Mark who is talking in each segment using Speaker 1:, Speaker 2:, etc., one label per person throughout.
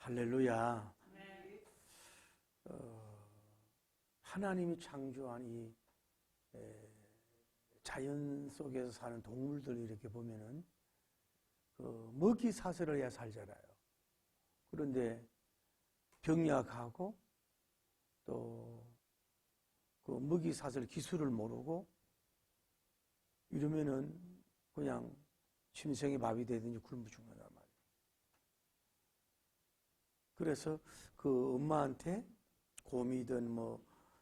Speaker 1: 할렐루야. 하나님이 창조한 이 자연 속에서 사는 동물들 이렇게 보면은 먹이 사슬을 해야 살잖아요. 그런데 병약하고 또 그 먹이 사슬 기술을 모르고 이러면은 그냥 심생이 마비되든지 굶어 죽는단 말이에요. 그래서 그 엄마한테 곰이든 뭐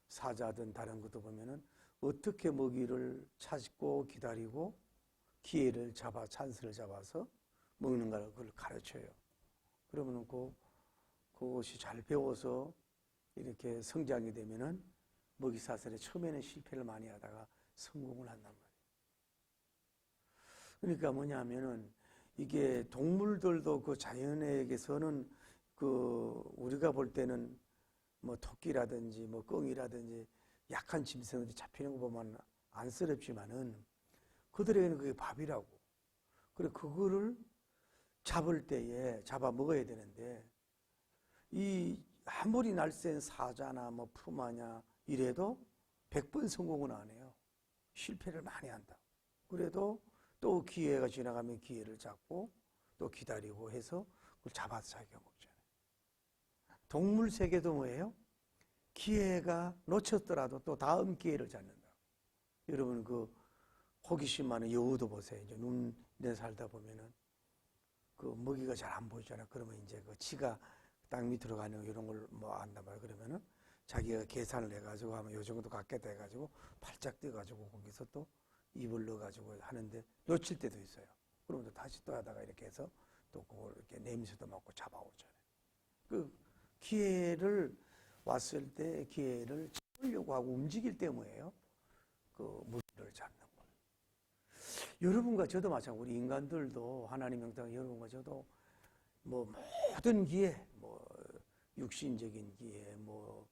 Speaker 1: 사자든 다른 것도 보면은 어떻게 먹이를 찾고 기다리고 기회를 잡아 찬스를 잡아서 먹는가를 그걸 가르쳐요. 그러면은 그것이 잘 배워서 이렇게 성장이 되면은 먹이 사슬에 처음에는 실패를 많이 하다가 성공을 한단 말이에요. 그러니까 뭐냐면은 이게 동물들도 그 자연에게서는 우리가 볼 때는 뭐 토끼라든지 뭐 꿩이라든지 약한 짐승들이 잡히는 거 보면 안쓰럽지만은 그들에게는 그게 밥이라고. 그래 그거를 잡을 때에 잡아 먹어야 되는데 이 아무리 날쌘 사자나 뭐 푸마냐 이래도 100번 성공은 안 해요. 실패를 많이 한다. 그래도 또 기회가 지나가면 기회를 잡고 또 기다리고 해서 그걸 잡아서 자기가 먹잖아요. 동물 세계도 뭐예요? 기회가 놓쳤더라도 또 다음 기회를 잡는다. 여러분 그 호기심 많은 여우도 보세요. 이제 눈에 살다 보면은 그 먹이가 잘 안 보이잖아. 그러면 이제 그 지가 땅 밑으로 가는 이런 걸 뭐 안단 말이야. 그러면은 자기가 계산을 해가지고 하면 요 정도 갖겠다 해가지고 팔짝 뛰어가지고 거기서 또 입을 넣어가지고 하는데 놓칠 때도 있어요. 그러면 또 다시 또 하다가 이렇게 해서 또 그걸 이렇게 냄새도 맡고 잡아오잖아요. 그 기회를 왔을 때 기회를 잡으려고 하고 움직일 때 뭐예요? 그 무리를 잡는 거예요. 여러분과 저도 마찬가지고 우리 인간들도 하나님 명당 여러분과 저도 뭐 모든 기회, 뭐 육신적인 기회, 뭐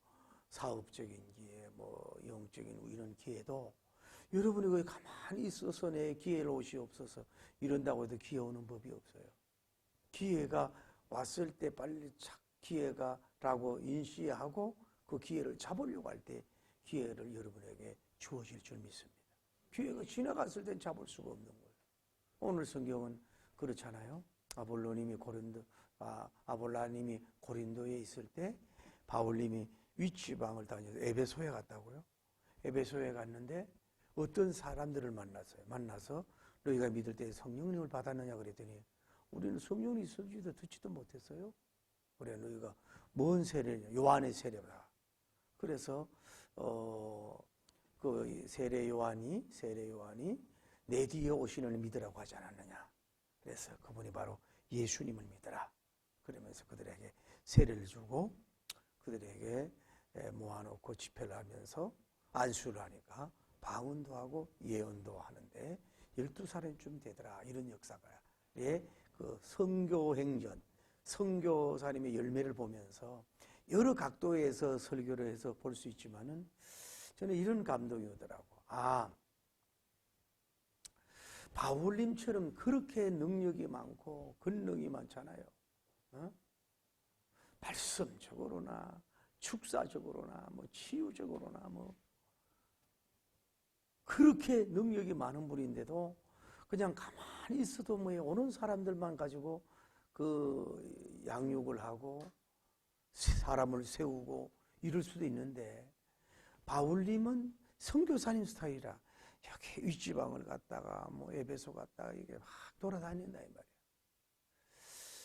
Speaker 1: 사업적인 기회, 뭐 영적인 이런 기회도 여러분이 거기 가만히 있어서 내 기회를 오시옵소서 이런다고 해도 기회 오는 법이 없어요. 기회가 왔을 때 빨리 착 기회가라고 인식하고 그 기회를 잡으려고 할 때 기회를 여러분에게 주어질 줄 믿습니다. 기회가 지나갔을 땐 잡을 수가 없는 거예요. 오늘 성경은 그렇잖아요. 아볼라님이 고린도에 있을 때 바울님이 윗지방을 다녀서 에베소에 갔다고요. 에베소에 갔는데 어떤 사람들을 만나서 너희가 믿을 때 성령님을 받았느냐 그랬더니 우리는 성령이 있을지도 듣지도 못했어요. 그래 너희가 뭔 세례냐? 요한의 세례라. 그래서 그 세례 요한이 내 뒤에 오시는 믿으라고 하지 않았느냐. 그래서 그분이 바로 예수님을 믿어라. 그러면서 그들에게 세례를 주고 그들에게 모아놓고 집회를 하면서 안수를 하니까 방언도 하고 예언도 하는데 12살쯤 되더라. 이런 역사가 그 선교행전 선교사님의 열매를 보면서 여러 각도에서 설교를 해서 볼 수 있지만은 저는 이런 감동이 오더라고. 바울님처럼 그렇게 능력이 많고 권능이 많잖아요. 말씀적으로나 축사적으로나 뭐 치유적으로나 뭐 그렇게 능력이 많은 분인데도 그냥 가만히 있어도 뭐 오는 사람들만 가지고 그 양육을 하고 사람을 세우고 이럴 수도 있는데 바울님은 선교사님 스타일이라 여기 윗지방을 갔다가 뭐 에베소 갔다가 이게 막 돌아다닌다 이 말이에요.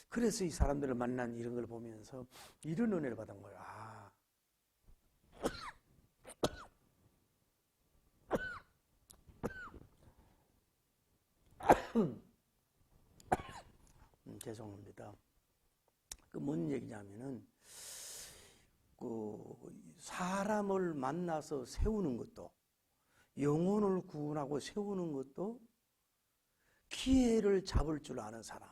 Speaker 1: 그래서 이 사람들을 만난 이런 걸 보면서 이런 은혜를 받은 거예요. 죄송합니다. 그 뭔 얘기냐면은 그 사람을 만나서 세우는 것도 영혼을 구원하고 세우는 것도 기회를 잡을 줄 아는 사람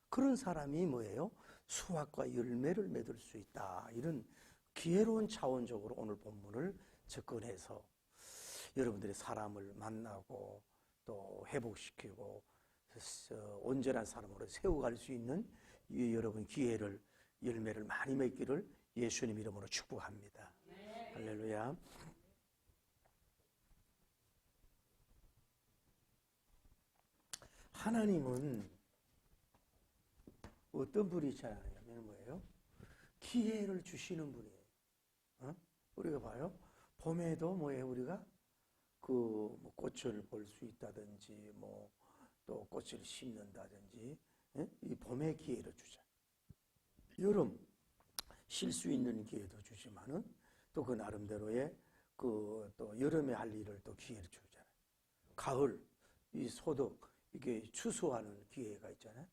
Speaker 1: 그런 사람이 뭐예요? 수확과 열매를 맺을 수 있다. 이런 기회로운 차원적으로 오늘 본문을 접근해서 여러분들이 사람을 만나고 또 회복시키고 온전한 사람으로 세워갈 수 있는 여러분 기회를 열매를 많이 맺기를 예수님 이름으로 축복합니다. 할렐루야. 하나님은 어떤 분이잖아요? 뭐예요? 기회를 주시는 분이에요. 우리가 봐요. 봄에도 뭐예요? 우리가 뭐 꽃을 볼 수 있다든지, 뭐 또 꽃을 심는다든지, 이 봄의 기회를 주잖아요. 여름 쉴 수 있는 기회도 주지만은 또 그 나름대로의 또 여름에 할 일을 또 기회를 주잖아요. 가을 이 소득 이게 추수하는 기회가 있잖아요.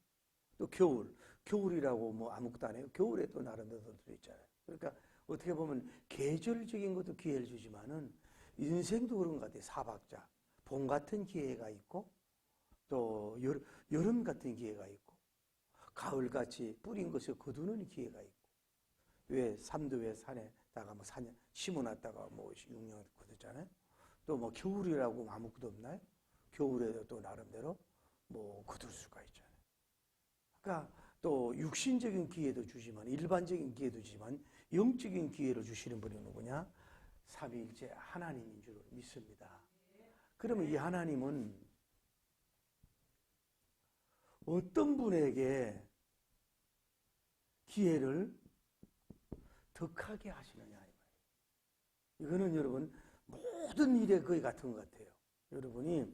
Speaker 1: 또 겨울이라고 뭐 아무것도 안 해요. 겨울에도 나름대로 있잖아요. 그러니까 어떻게 보면 계절적인 것도 기회를 주지만은 인생도 그런 것 같아요. 사박자 봄 같은 기회가 있고 또 여름 같은 기회가 있고 가을같이 뿌린 것을 거두는 기회가 있고 왜 삼도의 산에다가 뭐 심어놨다가 뭐 6년 거두잖아요. 또 뭐 겨울이라고 아무것도 없나요? 겨울에도 또 나름대로 뭐 거둘 수가 있잖아요. 그러니까 또 육신적인 기회도 주지만 일반적인 기회도 주지만 영적인 기회를 주시는 분이 누구냐? 삼위일체 하나님인 줄 믿습니다. 그러면 이 하나님은 어떤 분에게 기회를 덕하게 하시느냐. 이거는 여러분 모든 일에 거의 같은 것 같아요. 여러분이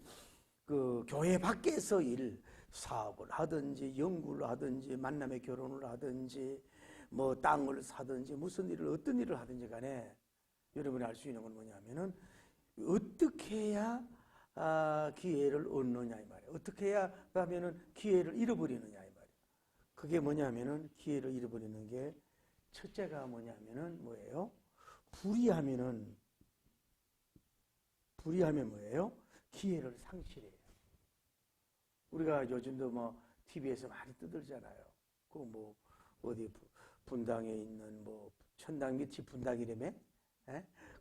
Speaker 1: 그 교회 밖에서 사업을 하든지 연구를 하든지 만남의 결혼을 하든지 뭐 땅을 사든지 무슨 일을 어떤 일을 하든지 간에 여러분이 알 수 있는 건 뭐냐면은 어떻게 해야 기회를 얻느냐 이 말이에요. 어떻게 해야 하면은 기회를 잃어버리느냐 이 말이에요. 그게 뭐냐면은 기회를 잃어버리는 게 첫째가 뭐냐면은 뭐예요? 불의하면 뭐예요? 기회를 상실해요. 우리가 요즘도 뭐 TV에서 많이 떠들잖아요. 그 뭐 어디 분당에 있는 뭐 천당 밑이 분당이라며?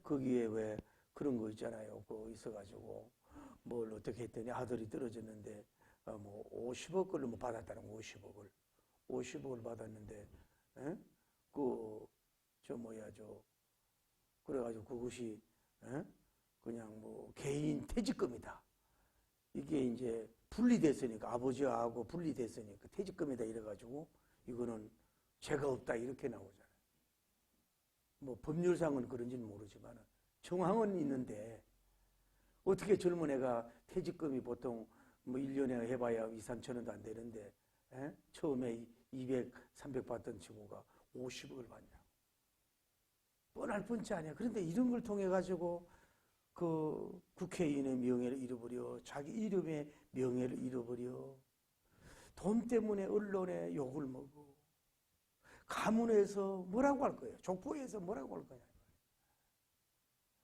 Speaker 1: 거기에 왜 그런 거 있잖아요. 그거 있어가지고 뭘 어떻게 했더니 아들이 떨어졌는데 뭐 50억 걸로 뭐 받았다는 거 50억을 받았는데 그래가지고 그것이 그냥 뭐 개인 퇴직금이다. 이게 이제 분리됐으니까 아버지하고 분리됐으니까 퇴직금이다 이래가지고 이거는 죄가 없다 이렇게 나오잖아요. 뭐 법률상은 그런지는 모르지만 정황은 있는데 어떻게 젊은 애가 퇴직금이 보통 뭐 1년에 해봐야 2, 3천 원도 안 되는데 처음에 200, 300 받던 친구가 50억을 받냐. 뻔할 뻔치 아니야. 그런데 이런 걸 통해 가지고 그 국회의원의 명예를 잃어버려, 자기 이름의 명예를 잃어버려, 돈 때문에 언론에 욕을 먹어, 가문에서 뭐라고 할 거예요? 족보에서 뭐라고 할 거냐.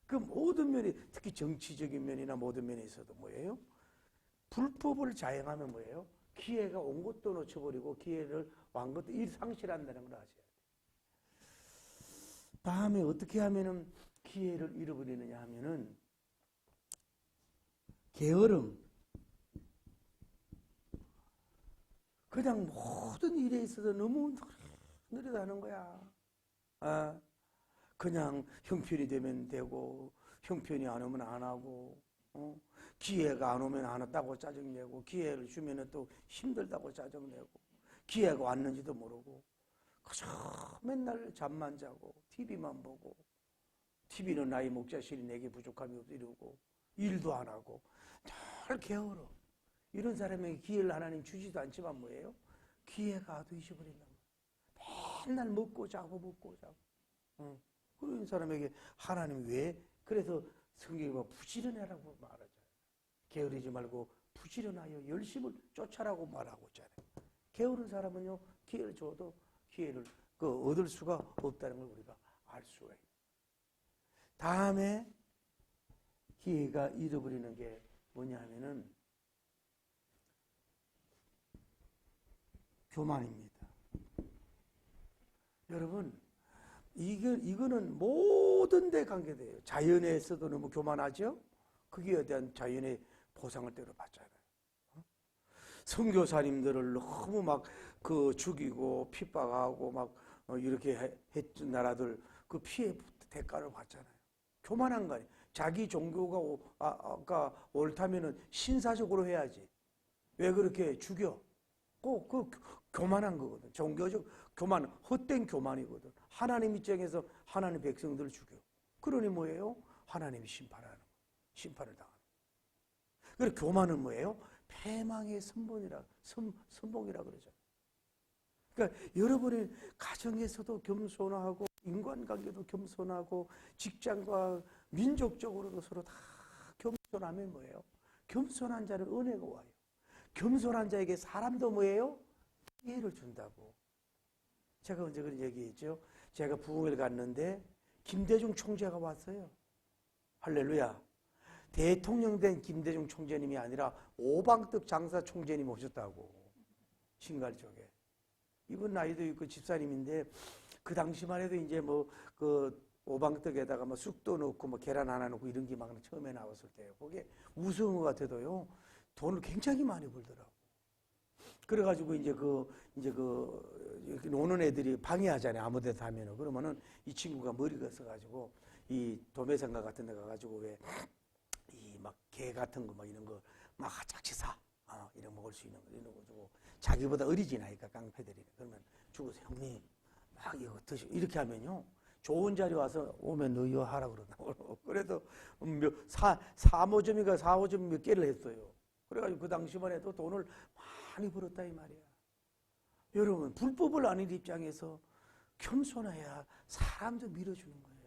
Speaker 1: 그 모든 면이, 특히 정치적인 면이나 모든 면에 있어도 뭐예요? 불법을 자행하면 뭐예요? 기회가 온 것도 놓쳐버리고 기회를 왕 것도 상실한다는 걸 아셔야 돼요. 다음에 어떻게 하면은 기회를 잃어버리느냐 하면은 게으름. 그냥 모든 일에 있어서 너무 느리다는 거야. 그냥 형편이 되면 되고 형편이 안 오면 안 하고 기회가 안 오면 안 왔다고 짜증내고 기회를 주면 또 힘들다고 짜증내고 기회가 왔는지도 모르고 그저 맨날 잠만 자고 TV만 보고 TV는 나의 목자실이 내게 부족함이 없어 이러고 일도 안 하고 늘 게으러. 이런 사람에게 기회를 하나님 주지도 않지만 뭐예요? 기회가 와도 잊어버린단 말이에요. 맨날 먹고 자고 그런 사람에게 하나님 왜? 그래서 성경에 보면 부지런해라고 말하잖아요. 게으르지 말고 부지런하여 열심을 쫓아라고 말하고 있잖아요. 게으른 사람은요 기회를 줘도 기회를 얻을 수가 없다는 걸 우리가 알 수가 있어요. 다음에 기회가 잃어버리는 게 뭐냐 하면은 교만입니다. 여러분 이거는 모든 데 관계돼요. 자연에서도 너무 교만하죠? 거기에 대한 자연의 보상을 때로 받잖아요. 선교사님들을 너무 막 죽이고 핍박하고 막 이렇게 했던 나라들 그 피해 대가를 봤잖아요. 교만한 거 아니에요. 자기 종교가 아까 옳다면은 신사적으로 해야지. 왜 그렇게 죽여? 꼭 그 교만한 거거든. 종교적 교만, 헛된 교만이거든. 하나님 입장에서 하나님 백성들을 죽여. 그러니 뭐예요? 하나님이 심판을 당하는. 그리고 교만은 뭐예요? 패망의 선봉이라 그러죠. 그러니까 여러분의 가정에서도 겸손하고 인간관계도 겸손하고 직장과 민족적으로도 서로 다 겸손하면 뭐예요? 겸손한 자는 은혜가 와요. 겸손한 자에게 사람도 뭐예요? 기회를 준다고. 제가 언제 그런 얘기했죠? 제가 부흥회를 갔는데 김대중 총재가 왔어요. 할렐루야. 대통령 된 김대중 총재님이 아니라 오방떡 장사 총재님 오셨다고. 신갈 쪽에. 이분 나이도 있고 집사님인데 그 당시만 해도 이제 그 오방떡에다가 쑥도 넣고 계란 하나 넣고 이런 게 막 처음에 나왔을 때예요. 그게 우승우 같아도요 돈을 굉장히 많이 벌더라고. 그래가지고 이제 이렇게 노는 애들이 방해하잖아요. 아무데도 하면은. 그러면은 이 친구가 머리가 써가지고 이 도매상가 같은 데 가가지고 왜 이 막 게 같은 거 이런 거 막 작지 사. 이런 먹을 수 있는 거 이런 거 주고 자기보다 어리지 나이가 깡패들이. 그러면 주고서 형님 막 이거 드시 이렇게 하면요. 좋은 자리 와서 오면 너 이거 하라 그러더라고. 그래도 4호점인가 4호점 몇 개를 했어요. 그래가지고 그 당시만 해도 돈을 많이 벌었다 이 말이야. 여러분 불법을 아는 입장에서 겸손해야 사람도 밀어주는 거예요.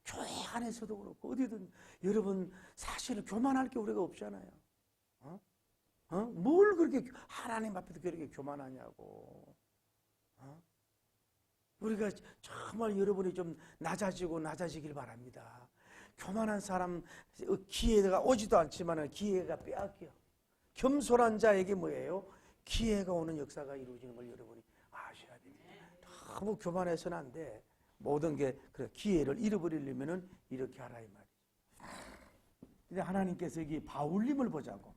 Speaker 1: 교회 안에서도 그렇고 어디든 여러분 사실은 교만할 게 우리가 없잖아요. 뭘 그렇게 하나님 앞에서 그렇게 교만하냐고. 우리가 정말 여러분이 좀 낮아지길 바랍니다. 교만한 사람 기회가 오지도 않지만 기회가 빼앗겨. 겸손한 자에게 뭐예요? 기회가 오는 역사가 이루어지는 걸 여러분이 아셔야 됩니다. 너무 교만해서는 안 돼. 모든 게 기회를 잃어버리려면은 이렇게 하라 이 말이죠. 근데 하나님께서 여기 바울님을 보자고.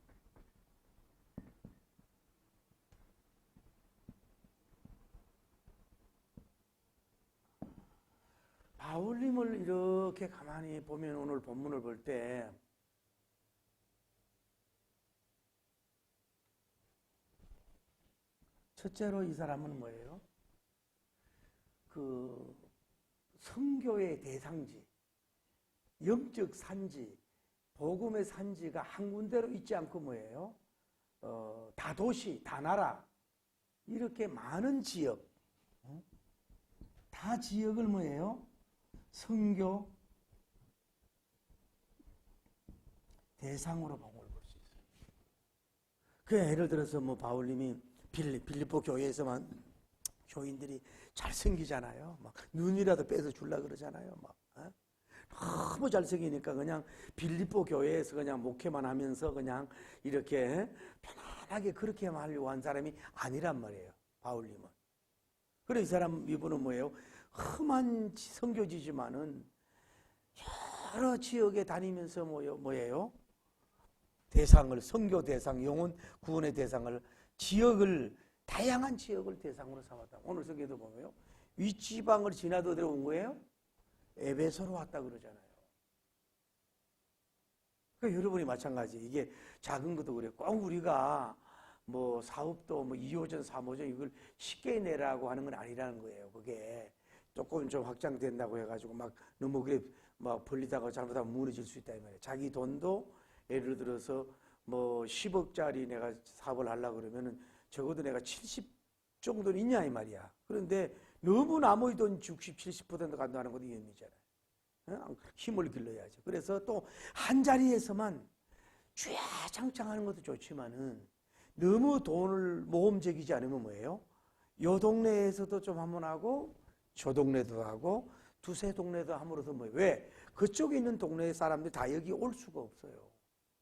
Speaker 1: 바울님을 이렇게 가만히 보면 오늘 본문을 볼 때 첫째로 이 사람은 뭐예요? 그 선교의 대상지, 영적 산지, 복음의 산지가 한 군데로 있지 않고 뭐예요? 다도시, 다나라 이렇게 많은 지역, 다 지역을 뭐예요? 선교 대상으로 본 걸 볼 수 있어요. 그 예를 들어서 바울님이 빌립보 교회에서만 교인들이 잘생기잖아요. 막 눈이라도 빼서 줄라 그러잖아요. 너무 잘생기니까 그냥 빌립보 교회에서 그냥 목회만 하면서 그냥 이렇게 편안하게 그렇게만 하려고 한 사람이 아니란 말이에요. 바울님은. 그래 이 사람 이분은 뭐예요? 험한 선교지지만은 여러 지역에 다니면서 뭐예요? 대상을 선교 대상, 영혼 구원의 대상을 다양한 지역을 대상으로 삼았다. 오늘 성경에도 보면요. 윗지방을 지나도 어디로 온 거예요? 에베소로 왔다 그러잖아요. 그러니까 여러분이 마찬가지. 이게 작은 것도 그래요. 꼭 우리가 사업도 2호점, 3호점 이걸 쉽게 내라고 하는 건 아니라는 거예요. 그게 조금 좀 확장된다고 해가지고 너무 그래 벌리다가 잘못하면 무너질 수 있다 이 말이에요. 자기 돈도 예를 들어서 10억짜리 내가 사업을 하려고 그러면은 적어도 내가 70 정도는 있냐 이 말이야. 그런데 너무 나머지 돈 60, 70% 간다는 것도 위험이잖아요. 힘을 길러야죠. 그래서 또 한 자리에서만 쥐야장창하는 것도 좋지만은 너무 돈을 모험적이지 않으면 뭐예요? 요 동네에서도 좀 한번 하고 저 동네도 하고 두세 동네도 함으로써 왜? 그쪽에 있는 동네 사람들이 다 여기 올 수가 없어요.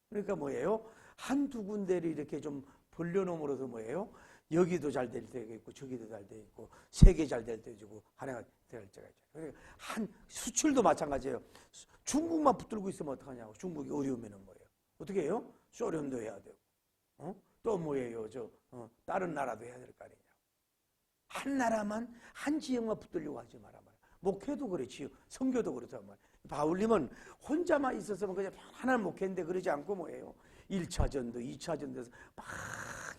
Speaker 1: 그러니까 뭐예요? 한두 군데를 이렇게 좀 벌려놓음으로써 뭐예요? 여기도 잘 될 때가 있고 저기도 잘 돼 있고 세 개 잘 될 때도 있고 하나가 될 때가 있죠. 그러니까 수출도 마찬가지예요. 중국만 붙들고 있으면 어떡하냐고. 중국이 어려우면은 뭐예요? 어떻게 해요? 소련도 해야 되고 또 뭐예요? 다른 나라도 해야 될 거 아니냐. 한 나라만 한 지역만 붙들려고 하지 마라 말이야. 목회도 그렇지요. 선교도 그렇단 말이야. 바울님은 혼자만 있었으면 그냥 편안한 목회인데 그러지 않고 뭐예요? 1차전도 2차전도에서 막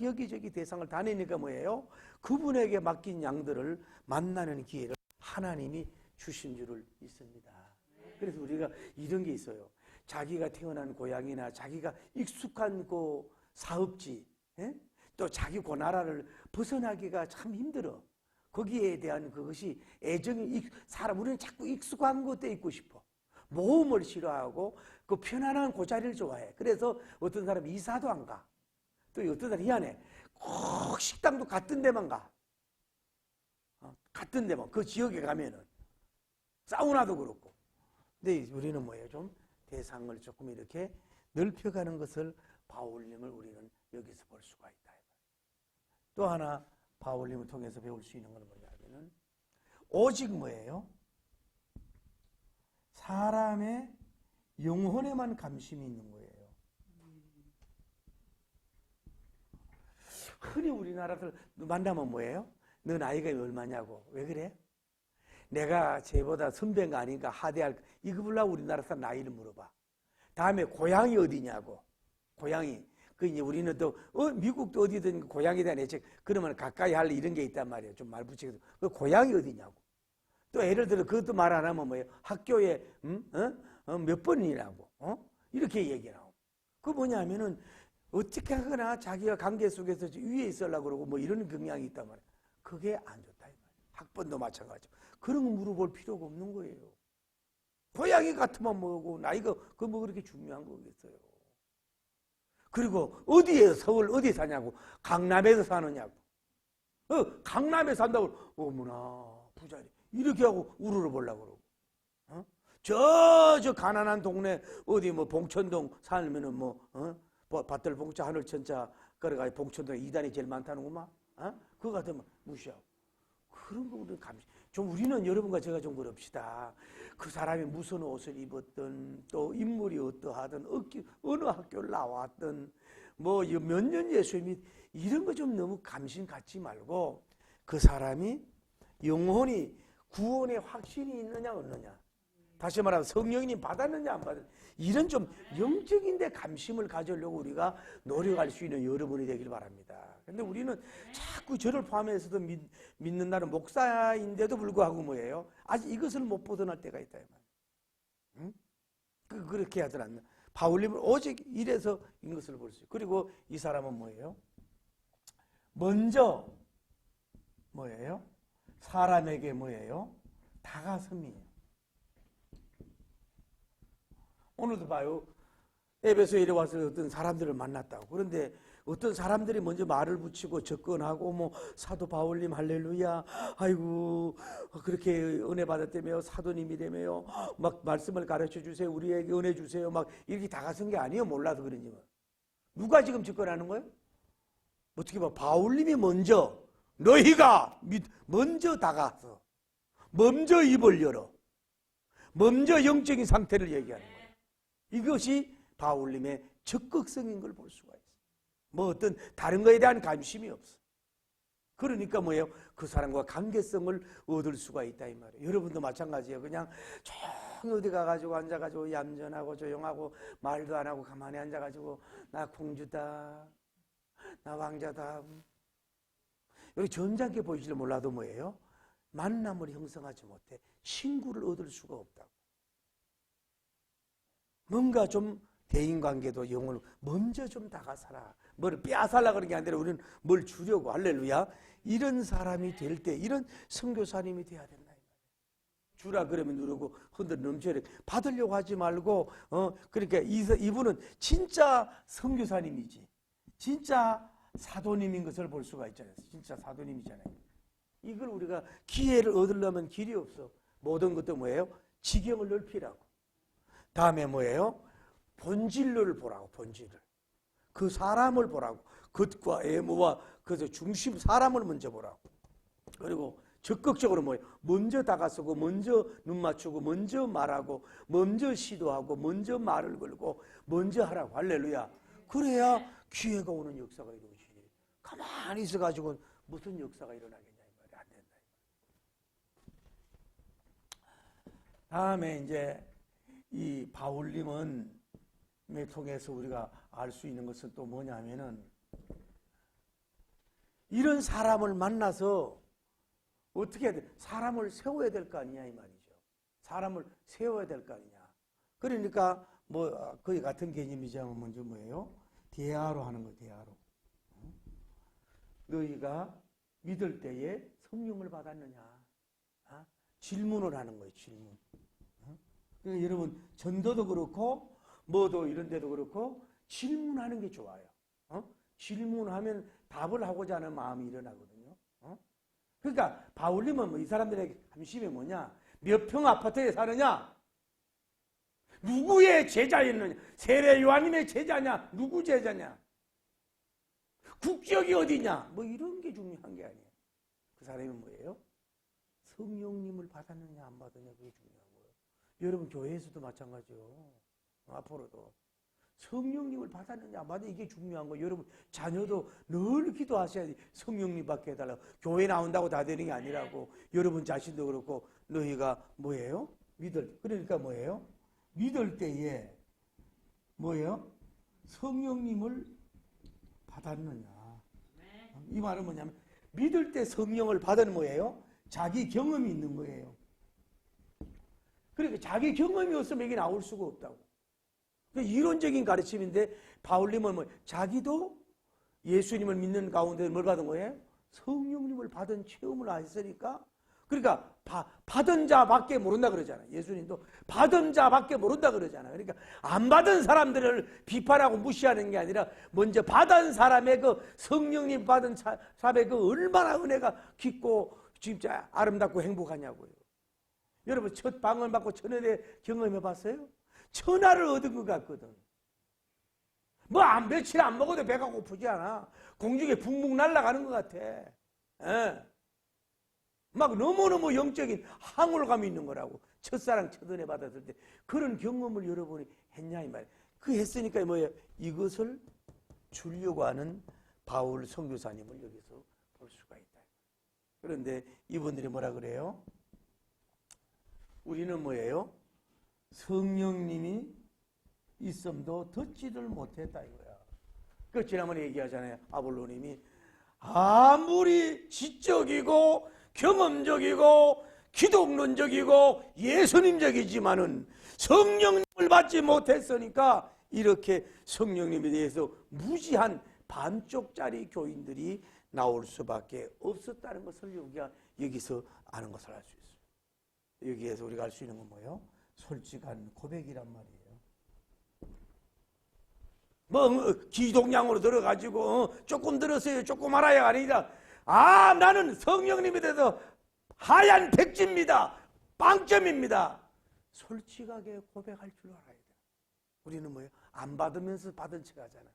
Speaker 1: 여기저기 대상을 다니니까 뭐예요? 그분에게 맡긴 양들을 만나는 기회를 하나님이 주신 줄을 믿습니다. 그래서 우리가 이런 게 있어요. 자기가 태어난 고향이나 자기가 익숙한 그 사업지, 또 자기 그 나라를 벗어나기가 참 힘들어. 거기에 대한 그것이 애정이, 우리는 자꾸 익숙한 곳에 있고 싶어. 모험을 싫어하고 그 편안한 그 자리를 좋아해. 그래서 어떤 사람이 이사도 안 가. 또 어떤 사람이 희한해. 꼭 식당도 같은 데만 가. 같은 데만. 그 지역에 가면은. 사우나도 그렇고. 근데 우리는 뭐예요? 좀 대상을 조금 이렇게 넓혀가는 것을 바울님을 우리는 여기서 볼 수가 있다. 또 하나 바울님을 통해서 배울 수 있는 건 뭐냐면은 오직 뭐예요? 사람의 영혼에만 관심이 있는 거예요. 흔히 우리나라들 만나면 뭐예요? 너 나이가 얼마냐고. 왜 그래? 내가 쟤보다 선배인가 아닌가 하대할 이거 보려고 우리나라 사람 나이를 물어봐. 다음에 고향이 어디냐고. 고향이. 그 이제 우리는 또 미국도 어디든 고향에 대한 애착 그러면 가까이 할 이런 게 있단 말이에요. 좀 말 붙이고. 그 고향이 어디냐고. 또 예를 들어 그것도 말 안 하면 뭐예요? 학교에 몇 번이라고. 이렇게 얘기하고. 그 뭐냐면은 어떻게 하거나 자기가 관계 속에서 위에 있으려고 그러고 뭐 이런 경향이 있단 말이에요. 그게 안 좋다. 학번도 마찬가지고. 그런 거 물어볼 필요가 없는 거예요. 고향이 같으면 뭐고 나이가 그 뭐 그렇게 중요한 거겠어요. 그리고 어디에 서울 어디 사냐고. 강남에서 사느냐고. 강남에 산다고. 어머나 부자리. 이렇게 하고 우르르 보려고 그러고. 저 가난한 동네 어디 뭐 봉천동 살면은 밭들 봉자 하늘천자 걸어가 봉천동에 이단이 제일 많다는구만. 그거 같으면 무시하고. 그런 거 우리는 좀 우리는 여러분과 제가 좀 그럽시다. 그 사람이 무슨 옷을 입었든 또 인물이 어떠하든 어느 학교를 나왔든 뭐 몇 년 예수님이 이런 거 좀 너무 감심 갖지 말고 그 사람이 영혼이 구원의 확신이 있느냐 없느냐. 다시 말하면 성령님 받았느냐 안 받았느냐. 이런 좀 영적인 데 감심을 가지려고 우리가 노력할 수 있는 여러분이 되길 바랍니다. 근데 우리는 자꾸 저를 포함해서도 믿는다는 목사인데도 불구하고 뭐예요? 아직 이것을 못 벗어날 때가 있다. 응? 그렇게 하지 않나. 바울님은 오직 이래서 이것을 볼 수 있어요. 그리고 이 사람은 뭐예요? 먼저 뭐예요? 사람에게 뭐예요? 다가섬이에요. 오늘도 봐요. 에베소에 이래 와서 어떤 사람들을 만났다고. 그런데 어떤 사람들이 먼저 말을 붙이고 접근하고 뭐 사도 바울님 할렐루야 아이고 그렇게 은혜 받았다며요 사도님이라며요 막 말씀을 가르쳐 주세요 우리에게 은혜 주세요 막 이렇게 다가선 게 아니에요. 몰라서 그런지. 누가 지금 접근하는 거예요? 어떻게 봐. 바울님이 먼저 너희가 먼저 다가서 먼저 입을 열어 먼저 영적인 상태를 얘기하는 거예요. 이것이 바울님의 적극성인 걸 볼 수가 있어요. 뭐 어떤 다른 거에 대한 관심이 없어. 그러니까 뭐예요? 그 사람과 관계성을 얻을 수가 있다 이 말이에요. 여러분도 마찬가지예요. 그냥 조용히 어디 가가지고 앉아가지고 얌전하고 조용하고 말도 안 하고 가만히 앉아가지고 나 공주다 나 왕자다 여기 점잖게 보이지를 몰라도 뭐예요? 만남을 형성하지 못해 친구를 얻을 수가 없다고. 뭔가 좀 대인관계도 영혼을 먼저 좀 다가서라. 뭘 빼앗으려고 그런 게 아니라 우리는 뭘 주려고 할렐루야. 이런 사람이 될 때 이런 선교사님이 돼야 된다. 주라 그러면 누르고 흔들 넘쳐야 받으려고 하지 말고 그러니까 이분은 진짜 선교사님이지. 진짜 사도님인 것을 볼 수가 있잖아요. 진짜 사도님이잖아요. 이걸 우리가 기회를 얻으려면 길이 없어. 모든 것도 뭐예요? 지경을 넓히라고. 다음에 뭐예요? 본질을 보라고. 본질을. 그 사람을 보라고. 겉과 외모와 그 중심 사람을 먼저 보라고. 그리고 적극적으로 뭐예요? 먼저 다가서고 먼저 눈 맞추고 먼저 말하고 먼저 시도하고 먼저 말을 걸고 먼저 하라고. 할렐루야. 그래야 기회가 오는 역사가 이루어지지. 가만히 있어가지고 무슨 역사가 일어나겠냐 이 말이 안 다음에 이제 이 바울님은 통해서 우리가 알 수 있는 것은 또 뭐냐면은 이런 사람을 만나서 어떻게 해야 돼? 사람을 세워야 될 거 아니냐 이 말이죠. 사람을 세워야 될 거 아니냐. 그러니까 뭐 거의 같은 개념이지만 먼저 뭐예요? 대화로 하는 거 대화로. 너희가 믿을 때에 성령을 받았느냐? 질문을 하는 거예요. 질문. 그러니까 여러분 전도도 그렇고 뭐도 이런 데도 그렇고 질문하는 게 좋아요. 질문하면 답을 하고자 하는 마음이 일어나거든요. 그러니까 바울님은 뭐 이 사람들에게 관심이 뭐냐? 몇 평 아파트에 사느냐? 누구의 제자였느냐? 세례 요한님의 제자냐? 누구 제자냐? 국적이 어디냐? 뭐 이런 게 중요한 게 아니에요. 그 사람이 뭐예요? 성령님을 받았느냐 안 받았느냐 그게 중요한 거예요. 여러분 교회에서도 마찬가지요. 앞으로도 성령님을 받았느냐 안 받았느냐 이게 중요한 거예요. 여러분 자녀도 늘 기도하셔야 돼. 성령님 받게 해달라고. 교회 나온다고 다 되는 게 아니라고. 여러분 자신도 그렇고 너희가 뭐예요? 그러니까 뭐예요? 믿을 때에 뭐예요? 성령님을 받았느냐. 이 말은 뭐냐면 믿을 때 성령을 받은 뭐예요? 자기 경험이 있는 거예요. 그러니까 자기 경험이 없으면 이게 나올 수가 없다고. 그러니까 이론적인 가르침인데 바울님은 뭐 자기도 예수님을 믿는 가운데 뭘 받은 거예요? 성령님을 받은 체험을 하셨으니까 그러니까 받은 자밖에 모른다 그러잖아요. 예수님도 받은 자밖에 모른다 그러잖아요. 그러니까 안 받은 사람들을 비판하고 무시하는 게 아니라 먼저 받은 사람의 그 성령님 받은 사람의 그 얼마나 은혜가 깊고 진짜 아름답고 행복하냐고요. 여러분 첫 방언 받고 천하대 경험해 봤어요? 천하를 얻은 것 같거든. 뭐 며칠 안 먹어도 배가 고프지 않아. 공중에 붕붕 날아가는 것 같아. 예. 막 너무너무 영적인 항울감이 있는 거라고. 첫사랑 첫은혜 받았을 때 그런 경험을 여러분이 했냐 이 말이에요. 그 했으니까 뭐예요? 이것을 주려고 하는 바울 선교사님을 여기서 볼 수가 있다. 그런데 이분들이 뭐라 그래요? 우리는 뭐예요? 성령님이 있음도 듣지를 못했다 이거야. 그 지난번에 얘기하잖아요. 아볼로님이 아무리 지적이고 경험적이고 기독론적이고 예수님적이지만은 성령님을 받지 못했으니까 이렇게 성령님에 대해서 무지한 반쪽짜리 교인들이 나올 수밖에 없었다는 것을 우리가 여기서 아는 것을 알 수 있어요. 여기에서 우리가 알 수 있는 건 뭐예요? 솔직한 고백이란 말이에요. 뭐 기독량으로 들어가지고 조금 들었어요 조금 알아야 아니라 나는 성령님에 대해서 하얀 백지입니다. 빵점입니다. 솔직하게 고백할 줄 알아야 돼. 우리는 뭐예요? 안 받으면서 받은 척 하잖아.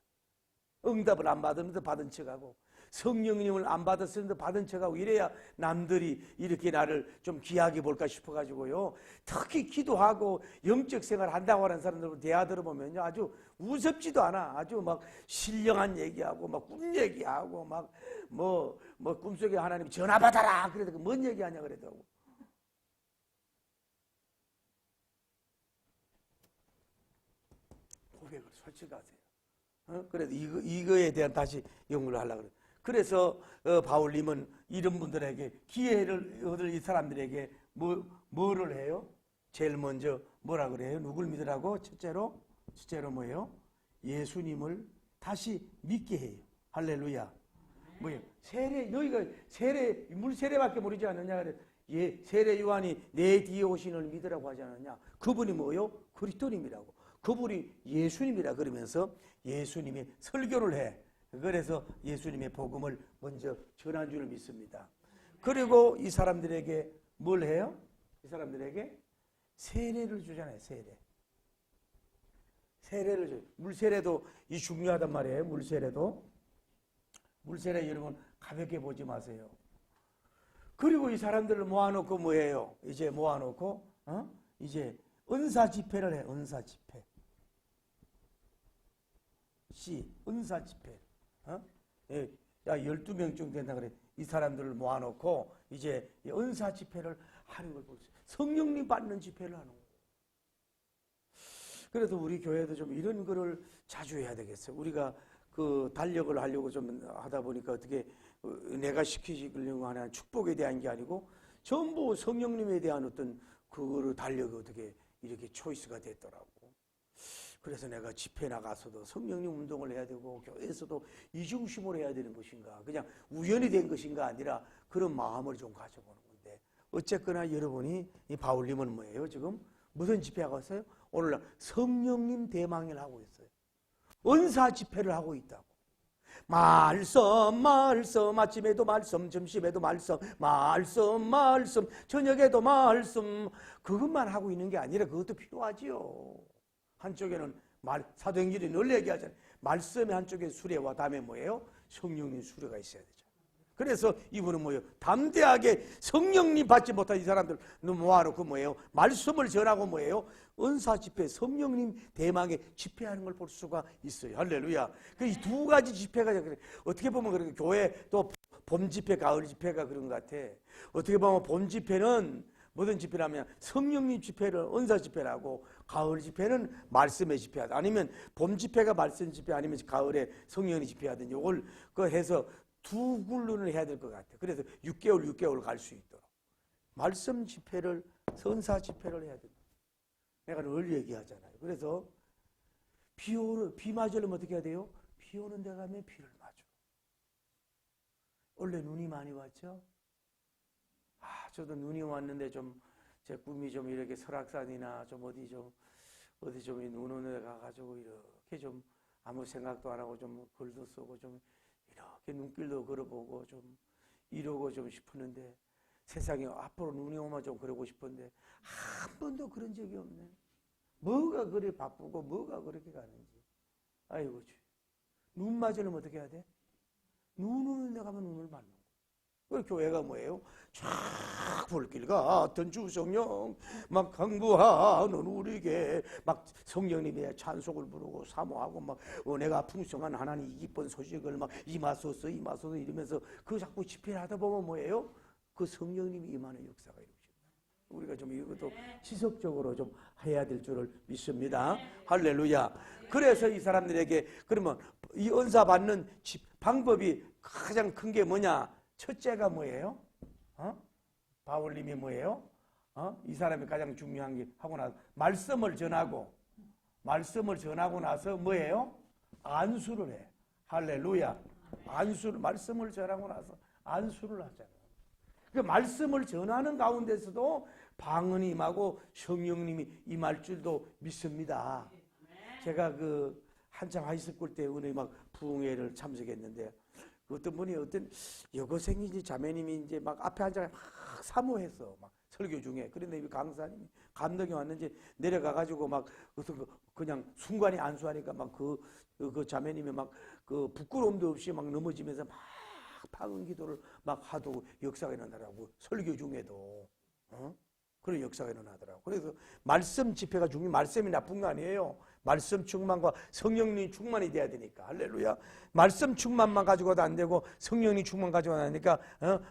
Speaker 1: 응답을 안 받으면서 받은 척하고 성령님을 안 받았으면서 받은 척하고 이래야 남들이 이렇게 나를 좀 귀하게 볼까 싶어가지고요. 특히 기도하고 영적 생활 한다고 하는 사람들 대화 들어보면요. 아주 우습지도 않아. 아주 막 신령한 얘기하고 막 꿈 얘기하고 막 뭐 꿈속에 하나님 전화 받아라. 그래도 뭔 얘기하냐 그래도. 고백을 솔직하세요. 그래도 이거에 대한 다시 연구를 하려고 그래요. 그래서 바울님은 이런 분들에게 기회를 얻을 이 사람들에게 뭐를 해요? 제일 먼저 뭐라 그래요? 누굴 믿으라고? 첫째로 뭐예요? 예수님을 다시 믿게 해요. 할렐루야. 뭐예요? 세례 너희가 물 세례밖에 모르지 않느냐? 그래. 세례 요한이 내 뒤에 오신을 믿으라고 하지 않았냐? 그분이 뭐예요? 그리스도님이라고. 그분이 예수님이라 그러면서 예수님이 설교를 해. 그래서 예수님의 복음을 먼저 전한 줄 믿습니다. 그리고 이 사람들에게 뭘 해요? 이 사람들에게 세례를 주잖아요. 세례를 줘요. 물세례도 이 중요하단 말이에요. 물세례 여러분 가볍게 보지 마세요. 그리고 이 사람들을 모아놓고 뭐해요? 이제 모아놓고 이제 은사 집회를 해. 은사 집회. 은사 집회. 야 12명쯤 된다 그래. 이 사람들을 모아놓고 이제 은사 집회를 하는 걸 보세요. 성령님 받는 집회를 하는 거예요. 그래서 우리 교회도 좀 이런 거를 자주 해야 되겠어요. 우리가 그 달력을 하려고 좀 하다 보니까 어떻게 내가 시키려고 하는 축복에 대한 게 아니고 전부 성령님에 대한 어떤 그거를 달력이 어떻게 이렇게 초이스가 됐더라고. 그래서 내가 집회 나가서도 성령님 운동을 해야 되고 교회에서도 이 중심으로 해야 되는 것인가, 그냥 우연히 된 것인가 아니라 그런 마음을 좀 가져보는 건데, 어쨌거나 여러분이 이 바울님은 뭐예요? 지금 무슨 집회하고 있어요? 오늘날 성령님 대망을 하고 있어요. 은사 집회를 하고 있다고. 말씀 아침에도 말씀, 점심에도 말씀, 저녁에도 말씀. 그것만 하고 있는 게 아니라 그것도 필요하지요. 한쪽에는 사도행전이 늘 얘기하잖아요. 말씀의 한쪽에 수레와 다음에 뭐예요? 성령님 수레가 있어야 되죠. 그래서 이분은 뭐예요? 담대하게 성령님 받지 못한 이 사람들 모아놓고 뭐예요? 말씀을 전하고 뭐예요? 은사 집회, 성령님 대망의 집회하는 걸 볼 수가 있어요. 할렐루야. 그 두 가지 집회가 그래. 어떻게 보면 그렇게 교회 또 봄 집회, 가을 집회가 그런 것 같아. 어떻게 보면 봄 집회는 무슨 집회라면 성령님 집회를 은사 집회라고, 가을 집회는 말씀의 집회하다. 아니면 봄 집회가 말씀 집회, 아니면 가을에 성령님 집회하든지 이걸 해서 두 굴론을 해야 될 것 같아요. 그래서 6개월 갈 수 있도록 말씀 집회를, 은사 집회를 해야 된다. 내가 늘 얘기하잖아요. 그래서 비 맞으려면 어떻게 해야 돼요? 비 오는 데 가면 비를 맞아. 원래 눈이 많이 왔죠? 저도 눈이 왔는데 좀 제 꿈이 좀 이렇게 설악산이나 좀 어디 좀 눈 오는 데 가가지고 이렇게 좀 아무 생각도 안 하고 좀 글도 쓰고 좀 이렇게 눈길도 걸어보고 좀 이러고 좀 싶었는데, 세상에 앞으로 눈이 오면 좀 그러고 싶은데 한 번도 그런 적이 없네. 뭐가 그래 바쁘고 뭐가 그렇게 가는지. 아이고, 눈 맞으려면 어떻게 해야 돼? 눈 오는 데 가면 눈을 맞는 거야. 그 교회가 뭐예요? 쫙 불길 같은 주 성령 막 강구하는 우리에게 막 성령님의 찬송을 부르고 사모하고 막 은혜가 풍성한 하나님 기쁜 소식을 막 임하소서 이러면서 그 자꾸 집회를 하다 보면 뭐예요? 그 성령님이 임하는 역사가 이루어집니다. 우리가 좀 이것도 지속적으로 좀 해야 될 줄을 믿습니다. 할렐루야. 그래서 이 사람들에게 그러면 이 은사 받는 방법이 가장 큰 게 뭐냐? 첫째가 뭐예요? 바울님이 뭐예요? 이 사람이 가장 중요한 게 하고 나서 말씀을 전하고 나서 뭐예요? 안수를 해. 할렐루야. 말씀을 전하고 나서 안수를 하잖아요. 그 말씀을 전하는 가운데서도 방언이 임하고 성령님이 임할 줄도 믿습니다. 제가 그 한참 하이스쿨 때 은혜 막 부흥회를 참석했는데, 어떤 분이 어떤 여고생인지 자매님이 막 앞에 앉아 막 사모했어. 막 설교 중에. 그런데 이 강사님이 감동이 왔는지 내려가가지고 막 그냥 순간에 안수하니까 막 그 자매님이 막 그 부끄러움도 없이 막 넘어지면서 막 방언 기도를 막 하도 역사가 일어나더라고. 설교 중에도. 그런 역사가 일어나더라고. 그래서 말씀 집회가 말씀이 나쁜 거 아니에요. 말씀 충만과 성령님 충만이 돼야 되니까. 할렐루야. 말씀 충만만 가지고도 안 되고 성령님 충만 가지고도 안 되니까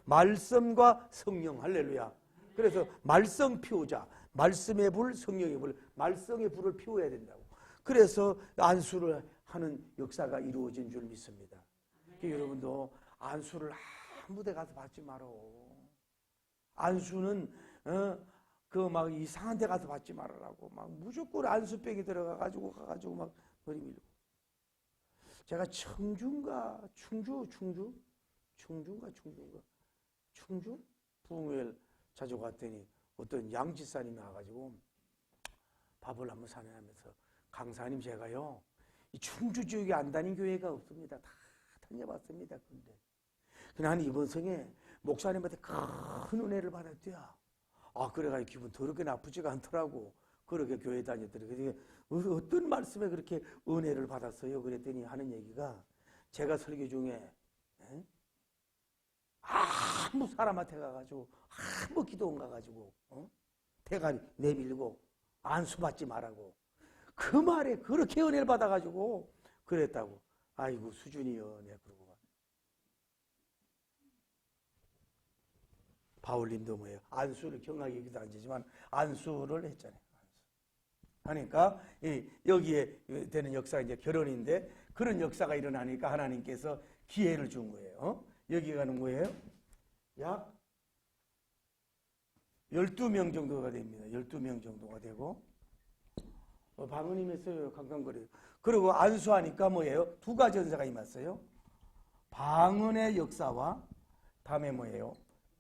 Speaker 1: 말씀과 성령. 할렐루야. 그래서 말씀 피우자. 말씀의 불, 성령의 불, 말씀의 불을 피워야 된다고. 그래서 안수를 하는 역사가 이루어진 줄 믿습니다. 여러분도 안수를 아무 데 가서 받지 말어. 안수는 그 막 이상한 데 가서 받지 말으라고. 막 무조건 안수병이 가가지고 막 머리 밀고. 제가 청주인가 충주 부흥회를 자주 갔더니 어떤 양지사님이 와가지고 밥을 한번 사내하면서, 강사님 제가요 이 충주 지역에 안 다닌 교회가 없습니다. 다 다녀봤습니다. 근데 나는 이번 성에 목사님한테 큰 은혜를 받았대요. 그래가지고 기분 더럽게 나쁘지가 않더라고. 그렇게 교회 다녔더니 어떤 말씀에 그렇게 은혜를 받았어요? 그랬더니 하는 얘기가, 제가 설교 중에 아무 사람한테 가가지고 아무 기도원 가가지고 대가리 내밀고 안수받지 말라고, 그 말에 그렇게 은혜를 받아가지고 그랬다고. 아이고 수준이요. 내가 그러고 바울님도 뭐예요? 안수를 경하게 기도 안 지지만 안수를 했잖아요. 하니까 여기에 되는 역사가 이제 결혼인데 그런 역사가 일어나니까 하나님께서 기회를 준 거예요. 여기가 누구예요? 약 12명 정도가 됩니다. 12명 정도가 되고 방언임 했어요. 강강거려요. 그리고 안수하니까 뭐예요? 두 가지 은사가 임했어요. 방언의 역사와 다음에 뭐예요?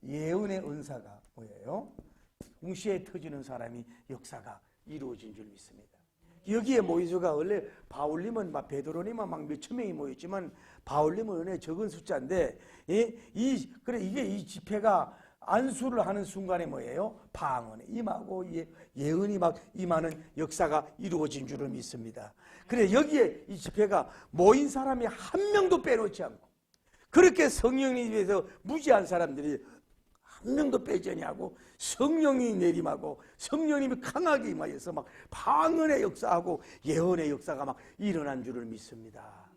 Speaker 1: 예언의 은사가 뭐예요? 동시에 터지는 사람이 역사가 이루어진 줄 믿습니다. 여기에 모이수가 원래 바울님은 막 베드로님은 막 몇천 명이 모였지만 바울님은 은혜 적은 숫자인데 그래 이게 이 집회가 안수를 하는 순간에 뭐예요? 방언에 임하고 예언이 막 임하는 역사가 이루어진 줄을 믿습니다. 그래 여기에 이 집회가 모인 사람이 한 명도 빼놓지 않고 그렇게 성령에 대해서 무지한 사람들이 한 명도 빼지 아니하고 성령이 내림하고 성령님이 강하게 임하여서 막 방언의 역사하고 예언의 역사가 막 일어난 줄을 믿습니다.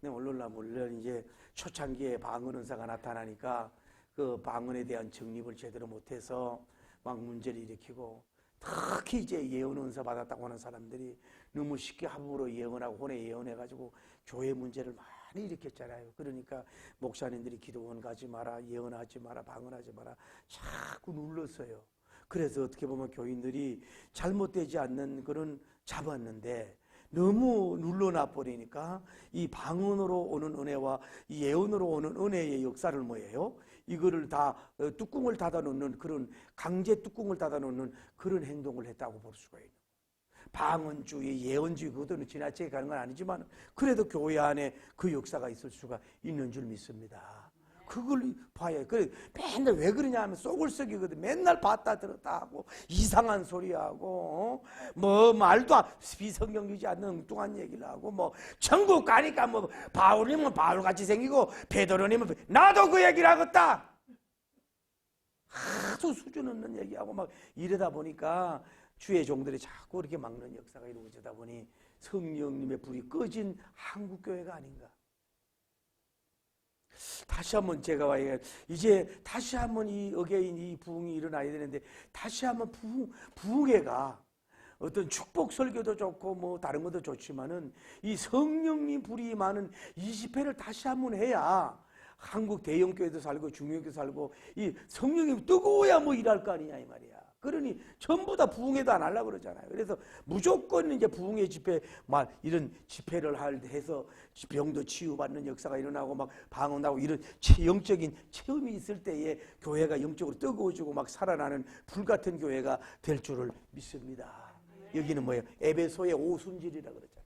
Speaker 1: 근데 물론 이제 초창기에 방언 은사가 나타나니까 그 방언에 대한 정립을 제대로 못해서 막 문제를 일으키고 특히 이제 예언 은사 받았다고 하는 사람들이 너무 쉽게 함부로 예언하고 혼에 예언해가지고 교회 문제를 많이 일으켰잖아요. 그러니까 목사님들이 기도원 가지 마라, 예언하지 마라, 방언하지 마라 자꾸 눌렀어요. 그래서 어떻게 보면 교인들이 잘못되지 않는 그런 잡았는데 너무 눌러놔 버리니까 이 방언으로 오는 은혜와 이 예언으로 오는 은혜의 역사를 뭐예요? 이거를 다 뚜껑을 닫아놓는 그런 강제 뚜껑을 닫아놓는 그런 행동을 했다고 볼 수가 있는 방언주의, 예언주의 그것도 지나치게 가는 건 아니지만 그래도 교회 안에 그 역사가 있을 수가 있는 줄 믿습니다. 그걸 봐야 그래. 맨날 왜 그러냐 하면 속을 썩이거든. 맨날 봤다 들었다 하고 이상한 소리 하고 뭐 말도 비성경이지 않는 엉뚱한 얘기를 하고 뭐 천국 가니까 뭐 바울님은 바울같이 생기고 베드로님은 나도 그 얘기를 하겠다. 아주 수준 없는 얘기하고 막 이러다 보니까 주의 종들이 자꾸 이렇게 막는 역사가 이루어지다 보니 성령님의 불이 꺼진 한국교회가 아닌가. 다시 한번 제가 이제 다시 한번 이 어게인 이 부흥이 일어나야 되는데 다시 한번 부흥회가 어떤 축복 설교도 좋고 뭐 다른 것도 좋지만은 이 성령님 불이 많은 이 집회를 다시 한번 해야 한국 대형교회도 살고 중형교회도 살고 이 성령이 뜨거워야 뭐 일할 거 아니냐 이 말이야. 그러니 전부 다 부흥회도 안 하려고 그러잖아요. 그래서 무조건 이제 부흥회 집회, 막 이런 집회를 해서 병도 치유받는 역사가 일어나고 막 방언하고 이런 영적인 체험이 있을 때에 교회가 영적으로 뜨거워지고 막 살아나는 불같은 교회가 될 줄을 믿습니다. 여기는 뭐예요? 에베소의 오순절이라고 그러잖아요.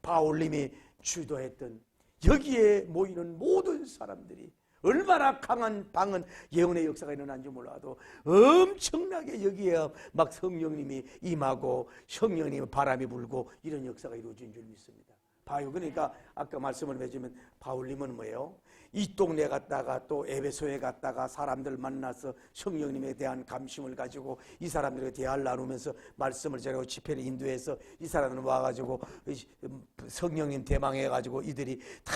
Speaker 1: 바울님이 주도했던 여기에 모이는 모든 사람들이 얼마나 강한 방언 예언의 역사가 일어난지 몰라도 엄청나게 여기에 막 성령님이 임하고 성령님의 바람이 불고 이런 역사가 이루어진 줄 믿습니다. 봐요. 그러니까 아까 말씀을 해주면 바울님은 뭐예요? 이 동네 갔다가 또 에베소에 갔다가 사람들 만나서 성령님에 대한 감심을 가지고 이 사람들과 대화를 나누면서 말씀을 전하고 집회를 인도해서 이 사람들 와가지고 성령님 대망해가지고 이들이 다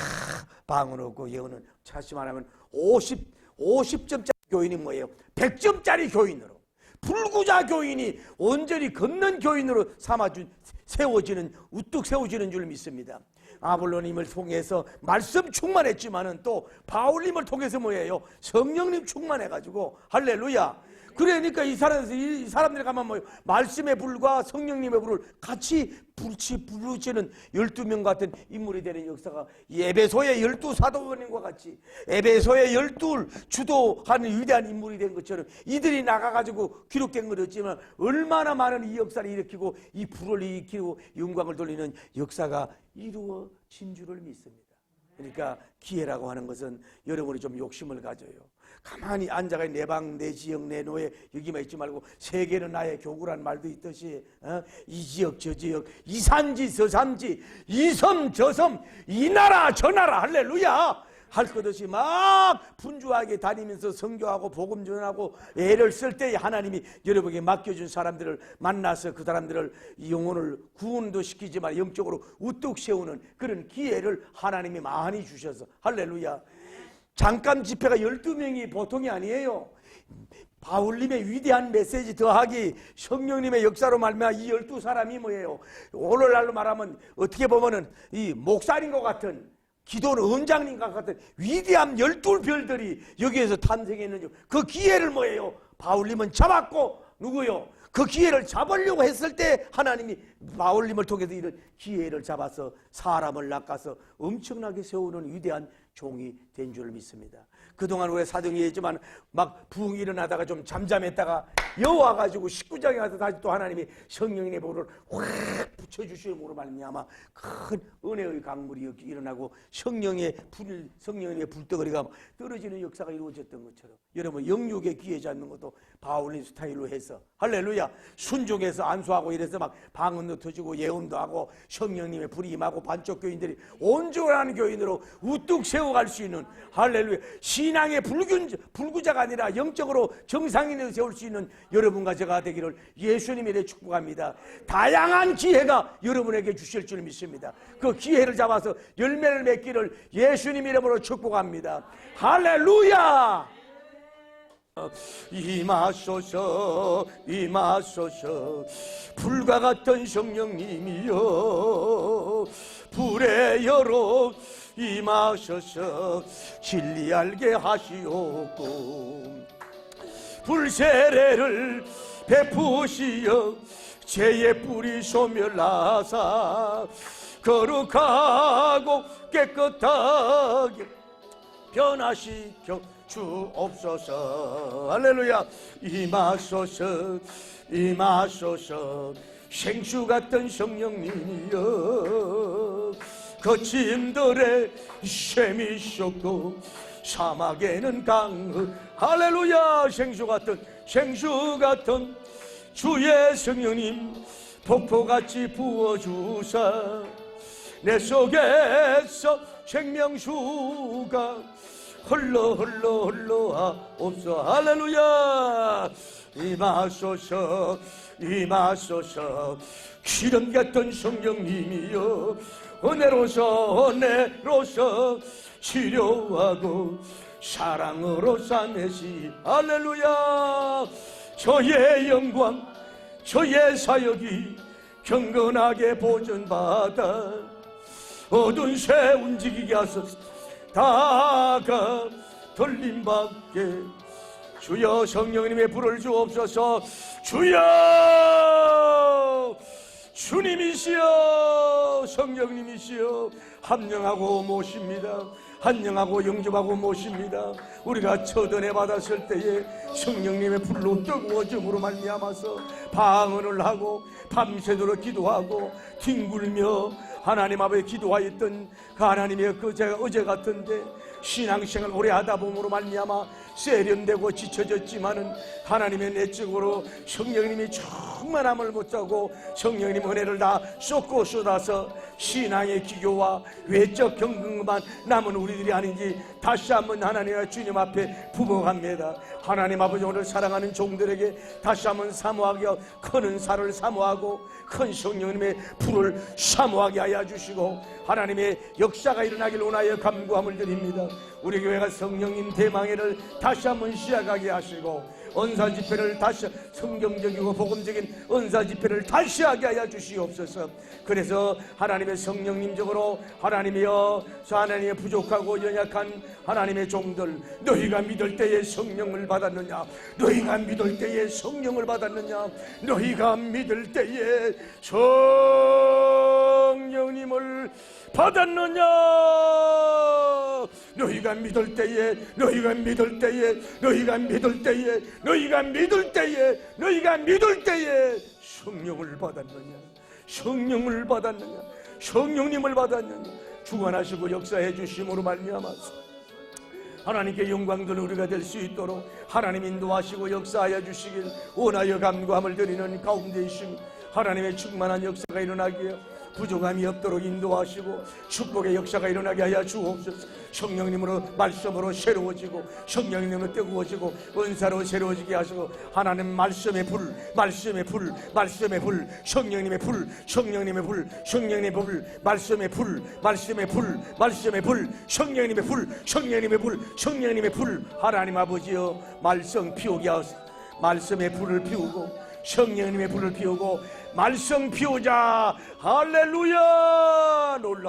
Speaker 1: 방언하고 예언은 다시 말하면 50점짜리 교인이 뭐예요? 100점짜리 교인으로 불구자 교인이 온전히 걷는 교인으로 세워지는 우뚝 세워지는 줄 믿습니다. 아볼로님을 통해서 말씀 충만했지만은 또 바울님을 통해서 뭐예요? 성령님 충만해가지고 할렐루야. 그러니까 이 사람들이 가면 뭐예요? 말씀의 불과 성령님의 불을 같이 부르치는 12명 같은 인물이 되는 역사가 에베소의 12사도원님과 같이 에베소의 12 주도하는 위대한 인물이 된 것처럼 이들이 나가가지고 기록된 것이었지만 얼마나 많은 이 역사를 일으키고 이 불을 일으키고 영광을 돌리는 역사가 이루어진 줄을 믿습니다. 그러니까 기회라고 하는 것은 여러분이 좀 욕심을 가져요. 가만히 앉아가 내 방, 내 지역, 내 노예 여기만 있지 말고 세계는 나의 교구란 말도 있듯이 이 지역, 저 지역, 이 산지, 저 산지, 이 섬, 저 섬, 이 나라, 저 나라 할렐루야 할 것 없이 막 분주하게 다니면서 선교하고 복음 전하고 애를 쓸 때 하나님이 여러분에게 맡겨준 사람들을 만나서 그 사람들을 영혼을 구원도 시키지만 영적으로 우뚝 세우는 그런 기회를 하나님이 많이 주셔서 할렐루야. 잠깐 집회가 12명이 보통이 아니에요. 바울님의 위대한 메시지 더하기 성령님의 역사로 말미암아 이 12사람이 뭐예요? 오늘날로 말하면 어떻게 보면은 이 목사님 것 같은, 기도는 원장님 것 같은 위대한 12별들이 여기에서 탄생했는지, 그 기회를 뭐예요? 바울님은 잡았고, 누구요? 그 기회를 잡으려고 했을 때 하나님이 바울님을 통해서 이런 기회를 잡아서 사람을 낚아서 엄청나게 세우는 위대한 종이 된 줄 믿습니다. 그동안 우리 사정이 했지만 막 부흥이 일어나다가 좀 잠잠했다가 여와가지고 19장에 가서 다시 또 하나님이 성령의 볼을 확 붙여주시므로 말미암아 큰 은혜의 강물이 일어나고 성령의 불덩어리가 떨어지는 역사가 이루어졌던 것처럼, 여러분 영육의 기회 잡는 것도 바울님 스타일로 해서 할렐루야, 순종해서 안수하고 이래서 막 방언도 터지고 예언도 하고 성령님의 불이 임하고 반쪽 교인들이 온전한 교인으로 우뚝 세워갈 수 있는, 할렐루야, 신앙의 불구자가 아니라 영적으로 정상인으로 세울 수 있는 여러분과 제가 되기를 예수님의 축복합니다. 다양한 기회가 여러분에게 주실 줄 믿습니다. 그 기회를 잡아서 열매를 맺기를 예수님 이름으로 축복합니다. 할렐루야. 임하소서 임하소서 불과 같은 성령님이여 불의 여로 임하소서 진리 알게 하시옵고 불세례를 베푸시어 죄의 뿌리 소멸하사 거룩하고 깨끗하게 변화시켜 주옵소서. 할렐루야. 임하소서 임하소서 생수 같은 성령님이여 거침들의 셈이셨고 사막에는 강을, 할렐루야, 생수 같은 주의 성령님 폭포같이 부어주사 내 속에서 생명수가 흘러하옵소서. 할렐루야. 임하소서 임하소서 기름 같은 성령님이여 은혜로서 치료하고 사랑으로 싸매시, 할렐루야. 저의 영광 저의 사역이 경건하게 보존받아 어두운 새 움직이게 하소서. 다가 들림밖에 주여 성령님의 불을 주옵소서. 주여 주님이시여 성령님이시여 함령하고 모십니다. 한영하고 영접하고 모십니다. 우리가 첫 은혜 받았을 때에 성령님의 불로 뜨거워짐으로 말미암아서 방언을 하고 밤새도록 기도하고 뒹굴며 하나님 앞에 기도하였던 그 하나님의 그 제가 어제 같은데 신앙생활 오래 하다 보므로 말미암아 세련되고 지쳐졌지만은 하나님의 내적으로 성령님이 충만함을 못하고 성령님 은혜를 다 쏟고 쏟아서 신앙의 기교와 외적 경건만 남은 우리들이 아닌지 다시 한번 하나님의 주님 앞에 부목합니다. 하나님 아버지 오늘 사랑하는 종들에게 다시 한번 사모하게 큰 은사를 사모하고 큰 성령님의 불을 사모하게 하여 주시고 하나님의 역사가 일어나길 원하여 간구함을 드립니다. 우리 교회가 성령님 대망회를 다시 한번 시작하게 하시고 은사 집회를 다시 성경적이고 복음적인 은사 집회를 다시 하게 하여 주시옵소서. 그래서 하나님의 성령님적으로 하나님이여 하나님의 부족하고 연약한 하나님의 종들 너희가 믿을 때에 성령을 받았느냐 너희가 믿을 때에 성령을 받았느냐 너희가 믿을 때에 성령님을 받았느냐 너희가 믿을 때에 너희가 믿을 때에 너희가 믿을 때에 너희가 믿을 때에 너희가 믿을 때에 성령을 받았느냐 성령을 받았느냐 성령님을 받았느냐 주관하시고 역사해 주심으로 말미암아서 하나님께 영광 돌리는 우리가 될 수 있도록 하나님 인도하시고 역사하여 주시길 원하여 간구함을 드리는 가운데 있으니 하나님의 충만한 역사가 일어나기에 부족함이 없도록 인도하시고 축복의 역사가 일어나게 하여 주옵소서. 성령님으로 말씀으로 새로워지고 성령님으로 뜨거워지고 은사로 새로워지게 하시고 하나님 말씀의 불, 말씀의 불, 말씀의 불, 성령님의 불, 성령님의 불, 성령님의 불, 말씀의 불, 말씀의 불, 말씀의 불, 성령님의 불, 성령님의 불, 성령님의 불. 하나님 아버지여 말씀 피우게 하소서. 말씀의 불을 피우고 성령님의 불을 피우고 말씀 피우자. 할렐루야. 놀라